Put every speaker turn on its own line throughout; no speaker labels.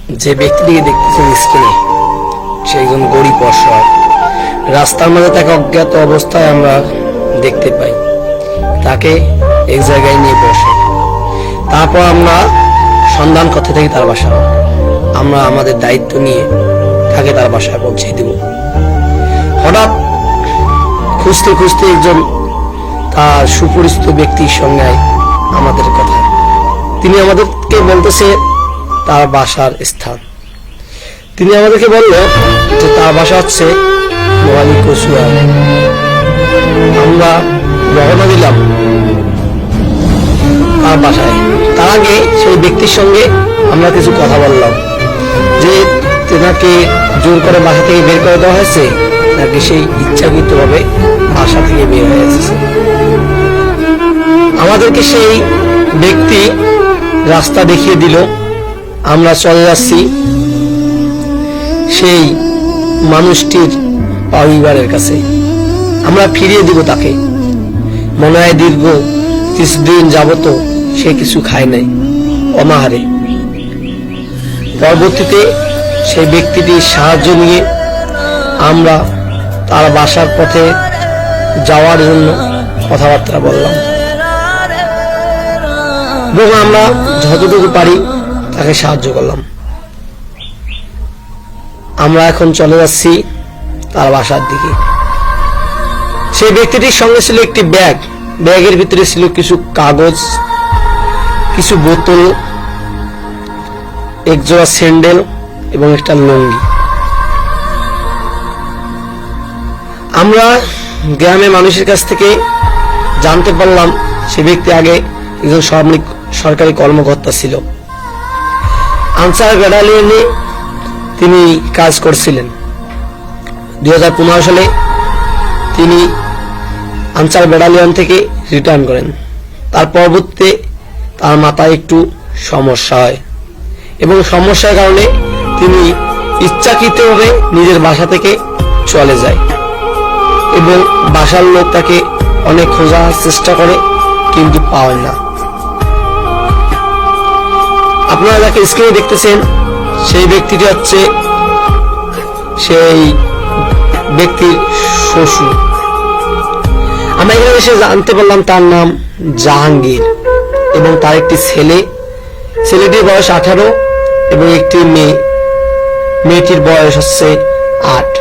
যে ব্যক্তিটিকে দেখতেছেন স্ক্রিনে, সে একজন গরিব অসহায়। রাস্তার মাঝে তাকে অজ্ঞাত অবস্থায় আমরা দেখতে পাই। তাকে এক জায়গায় নিয়ে বসে, তারপর আমরা সন্ধান করতে থাকি তার বাসা। আমরা আমাদের দায়িত্ব নিয়ে তাকে তার বাসায় পৌঁছে দেব। হঠাৎ খুঁজতে খুঁজতে একজন তার সুপরিচিত ব্যক্তির সঙ্গে আমাদের কথা। তিনি আমাদেরকে বলতেছে তার বাসার স্থান। তিনি আমাদেরকে বলল যে তার বাসা হচ্ছে নোয়ালী কচুয়া। আমরা রওনা দিলাম তার বাসায়। তার আগে সেই ব্যক্তির সঙ্গে আমরা কিছু কথা বললাম যে তেনাকে জোর করে বাসা থেকে বের করে দেওয়া হয়েছে নাকি সেই ইচ্ছাকৃতভাবে বাসা থেকে বের হয়ে এসেছে। আমাদেরকে সেই ব্যক্তি রাস্তা দেখিয়ে দিল। আমরা চলে যাচ্ছি সেই মানুষটির পরিবারের কাছে। আমরা ফিরিয়ে দিব তাকে। মনে হয় দীর্ঘ কিছুদিন যাবত সে কিছু খায় নাই, অনাহারে। পরবর্তীতে সেই ব্যক্তিটির সাহায্য নিয়ে আমরা তার বাসার পথে যাওয়ার জন্য কথাবার্তা বললাম এবং আমরা যতটুকু পারি তাকে সাহায্য করলাম। আমরা এখন চলে যাচ্ছি তার বাসার দিকে। সেই ব্যক্তিটির সঙ্গে ছিল একটি ব্যাগ। ব্যাগের ভিতরে ছিল কিছু কাগজ, কিছু বোতল, একজোড়া স্যান্ডেল এবং একটা লুঙ্গি। আমরা গ্রামের মানুষের কাছ থেকে জানতে পারলাম সে ব্যক্তি আগে একজন সরকারি কর্মকর্তা ছিল। আনসার ব্যাটালিয়নে তিনি কাজ করছিলেন। 2015 সালে তিনি আনসার ব্যাটালিয়ন থেকে রিটার্ন করেন। তার পরবর্তীতে তার মাথায় একটু সমস্যা হয় এবং সমস্যার কারণে তিনি ইচ্ছাকৃতভাবে নিজের বাসা থেকে চলে যায় এবং বাসার লোক তাকে অনেক খোঁজার চেষ্টা করে কিন্তু পাওয়া না। আপনারা যাকে স্ক্রিনে দেখতেছেন সেই ব্যক্তিটি হচ্ছে সেই ব্যক্তির শ্বশুর। আমরা এখানে এসে জানতে পারলাম তার নাম জাহাঙ্গীর এবং তার একটি ছেলে। ছেলেটির বয়স 18 এবং একটি মেয়ে। মেয়েটির বয়স হচ্ছে 8।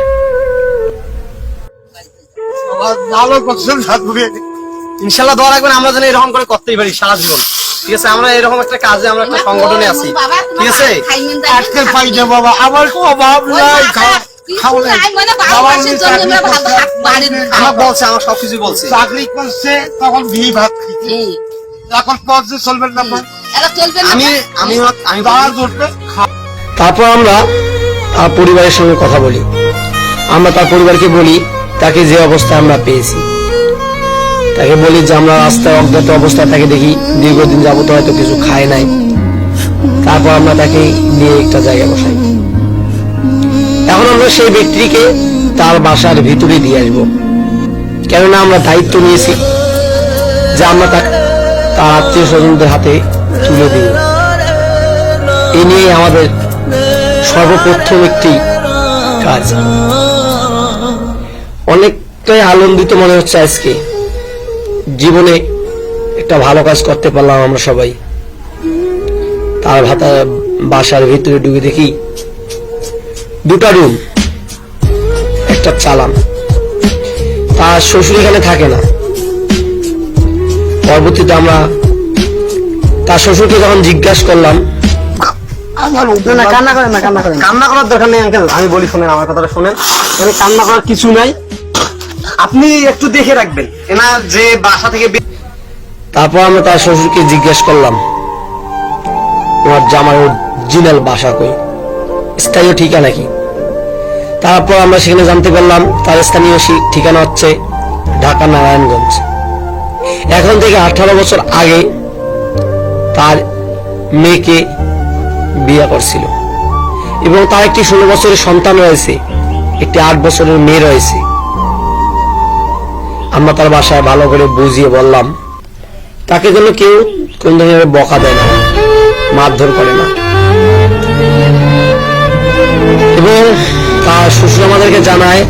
ইনশাল্লাহ দোয়া রাখবেন আমরা যেন এরকম করে করতেই পারি সারা জীবন। ঠিক আছে, আমরা এরকম একটা কাজে আমরা একটা সংগঠনে আছি। ঠিক আছে,
আজকে পাই না বাবা, আমার খুব অভাব নাই।
আমার বলছে, আমার সবকিছু বলছে।
চাকরি করছে তখন বিয়ে ভাত খেয়েছে, এখন পথে চলবে না।
আমি
ধরবে।
তারপর আমরা তার পরিবারের সঙ্গে কথা বলি। আমরা তার পরিবারকে বলি তাকে যে অবস্থায় আমরা পেয়েছি। তাকে বলি যে আমরা রাস্তায় অজ্ঞাত অবস্থায় তাকে দেখি, দীর্ঘদিন যাবত হয়তো কিছু খায় নাই। তারপর আমরা তাকে নিয়ে একটা জায়গায় বসাই। এখন আমরা সেই ব্যক্তিকে তার বাসার ভিতরে দিয়ে আসবো, কেননা আমরা দায়িত্ব নিয়েছি যে আমরা তার আত্মীয় স্বজনদের হাতে তুলে দিব। এ নিয়ে আমাদের সর্বপ্রথম একটি কাজ। অনেকটাই আনন্দিত মনে হচ্ছে আজকে, জীবনে একটা ভালো কাজ করতে পারলাম আমরা সবাই। তার বাসার ভিতরে ঢুকে দেখি 2টা রুম, একটা চালান। তার শ্বশুর এখানে থাকে না। পরবর্তীতে আমরা তার শ্বশুরকে যখন জিজ্ঞাসা করলাম, কান্না করার দরকার নেই আঙ্কেল, আমি বলি শোনেন, আমার কথাটা শোনেন। কান্না করার কিছু নাই, আপনি একটু দেখে রাখবেন এনার যে বাসা থেকে। তারপর আমরা তার শ্বশুরকে জিজ্ঞেস করলাম তোমার জামার অরিজিনাল বাসা কই, স্থায়ী ঠিকানা কি। তারপর আমরা সেখানে জানতে পারলাম তার স্থানীয় ঠিকানা হচ্ছে ঢাকা নারায়ণগঞ্জ। এখন থেকে 18 বছর আগে তার মেয়েকে বিয়ে করছিল এবং তার একটি 16 বছরের সন্তান রয়েছে, একটি 8 বছরের মেয়ে রয়েছে। আমরা তার বাসায় ভালো করে বুঝিয়ে বললাম তাকে যেন কেউ কোন ধরনের বকা দেয় না, মারধর করে না। আমাদেরকে জানায়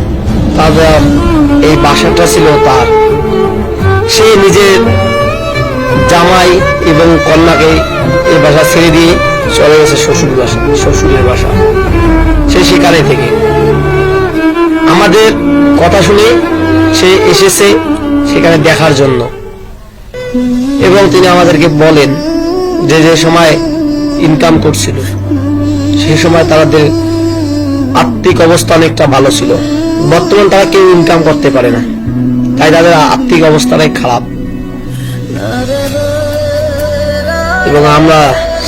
তাদের এই বাসাটা ছিল তার। সে নিজের জামাই এবং কন্যাকে এই বাসা ছেড়ে দিয়ে চলে গেছে শ্বশুরের বাসা। সে সেখানে থেকে আমাদের কথা শুনে সে এসেছে সেখানে দেখার জন্য, এবং তিনি আমাদেরকে বলেন যে যে সময় ইনকাম করছিল সে সময় তাদের আর্থিক অবস্থা অনেকটা ভালো ছিল। বর্তমান তারা কেউ ইনকাম করতে পারে না, তাই তাদের আর্থিক অবস্থাটাই খারাপ। এবং আমরা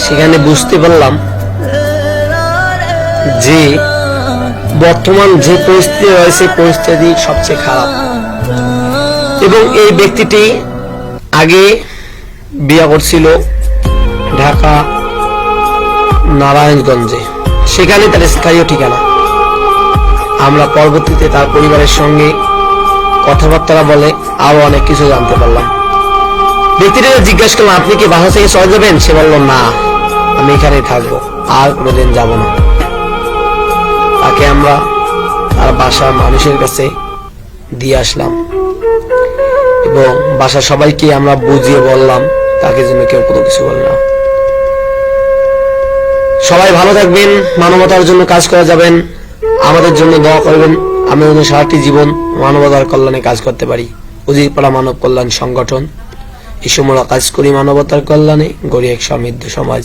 সেখানে বুঝতে পারলাম যে বর্তমান যে পরিস্থিতি রয়েছে পরিস্থিতি সবচেয়ে খারাপ। এবং এই ব্যক্তিটি আগে বিয়ে করছিল ঢাকা নারায়ণগঞ্জে, সেখানে তার স্থায়ী ঠিকানা। আমরা পরবর্তীতে তার পরিবারের সঙ্গে কথাবার্তা বলে আরো অনেক কিছু জানতে পারলাম। ব্যক্তিটা জিজ্ঞাসা করলাম, আপনি কি বাসা থেকে চলে যাবেন? সে বলল, না, আমি এখানেই থাকবো, আর কোনোদিন যাব না। তাকে আমরা তার বাসার মানুষের কাছে দিয়ে আসলাম এবং বাসার সবাইকে আমরা বুঝিয়ে বললাম তাকে যেন কেউ কোনো কিছু বলে না। সবাই ভালো থাকবেন, মানবতার জন্য কাজ করা যাবেন, আমাদের জন্য দোয়া করবেন। আমি যেন সারাটি জীবন মানবতার কল্যাণে কাজ করতে পারি। উজিরপাড়া মানব কল্যাণ সংগঠন এই সময় কাজ করি মানবতার কল্যাণে, গড়ি এক সমৃদ্ধ সমাজ।